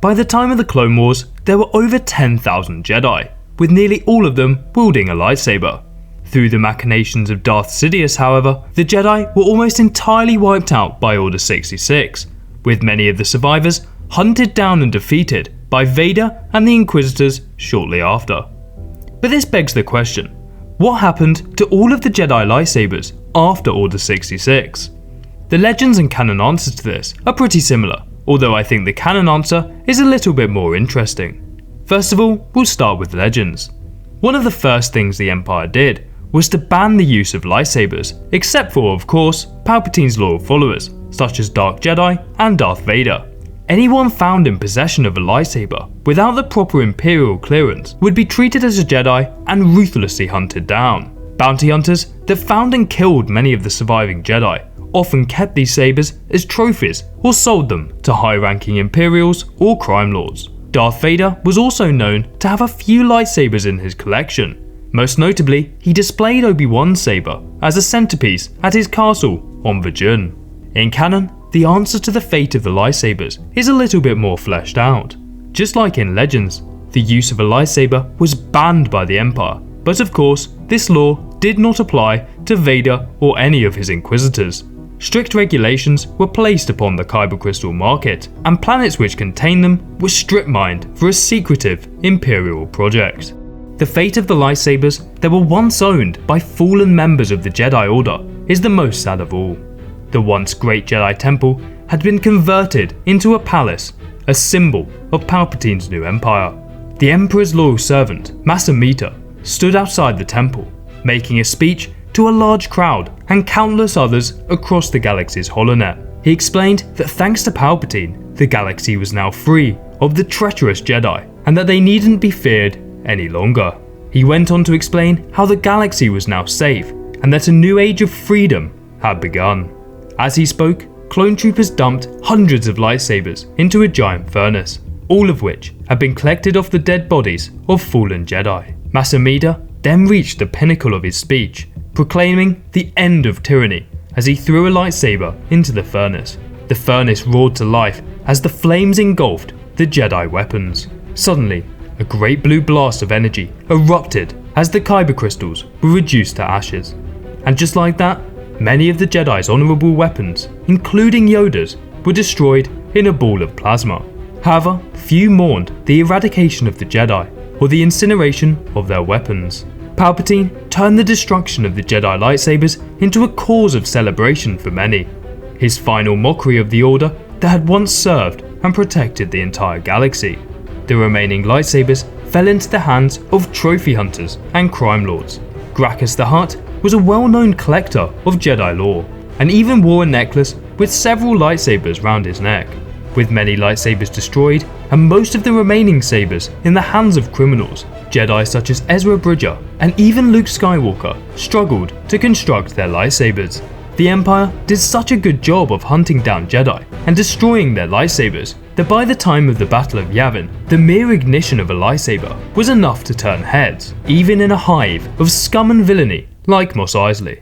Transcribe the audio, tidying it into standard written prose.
By the time of the Clone Wars, there were over 10,000 Jedi, with nearly all of them wielding a lightsaber. Through the machinations of Darth Sidious, however, the Jedi were almost entirely wiped out by Order 66, with many of the survivors hunted down and defeated by Vader and the Inquisitors shortly after. But this begs the question, what happened to all of the Jedi lightsabers after Order 66? The legends and canon answers to this are pretty similar, although I think the canon answer is a little bit more interesting. First of all, we'll start with legends. One of the first things the Empire did was to ban the use of lightsabers, except for, of course, Palpatine's loyal followers, such as Dark Jedi and Darth Vader. Anyone found in possession of a lightsaber without the proper imperial clearance would be treated as a Jedi and ruthlessly hunted down. Bounty hunters that found and killed many of the surviving Jedi often kept these sabers as trophies or sold them to high-ranking imperials or crime lords. Darth Vader was also known to have a few lightsabers in his collection. Most notably, he displayed Obi-Wan's saber as a centerpiece at his castle on Vajun. In canon, the answer to the fate of the lightsabers is a little bit more fleshed out. Just like in Legends, the use of a lightsaber was banned by the Empire, but of course, this law did not apply to Vader or any of his Inquisitors. Strict regulations were placed upon the Kyber crystal market, and planets which contained them were strip-mined for a secretive Imperial project. The fate of the lightsabers that were once owned by fallen members of the Jedi Order is the most sad of all. The once great Jedi Temple had been converted into a palace, a symbol of Palpatine's new empire. The Emperor's loyal servant, Masamita, stood outside the temple, making a speech to a large crowd and countless others across the galaxy's holonet. He explained that thanks to Palpatine, the galaxy was now free of the treacherous Jedi and that they needn't be feared any longer. He went on to explain how the galaxy was now safe and that a new age of freedom had begun. As he spoke, clone troopers dumped hundreds of lightsabers into a giant furnace, all of which had been collected off the dead bodies of fallen Jedi. Masamida then reached the pinnacle of his speech, proclaiming the end of tyranny as he threw a lightsaber into the furnace. The furnace roared to life as the flames engulfed the Jedi weapons. Suddenly, a great blue blast of energy erupted as the Kyber crystals were reduced to ashes. And just like that, many of the Jedi's honourable weapons, including Yoda's, were destroyed in a ball of plasma. However, few mourned the eradication of the Jedi or the incineration of their weapons. Palpatine turned the destruction of the Jedi lightsabers into a cause of celebration for many, his final mockery of the Order that had once served and protected the entire galaxy. The remaining lightsabers fell into the hands of trophy hunters and crime lords. Gracchus the Hutt was a well-known collector of Jedi lore, and even wore a necklace with several lightsabers round his neck. With many lightsabers destroyed, and most of the remaining sabers in the hands of criminals, Jedi such as Ezra Bridger and even Luke Skywalker struggled to construct their lightsabers. The Empire did such a good job of hunting down Jedi and destroying their lightsabers that by the time of the Battle of Yavin, the mere ignition of a lightsaber was enough to turn heads, even in a hive of scum and villainy like Mos Eisley.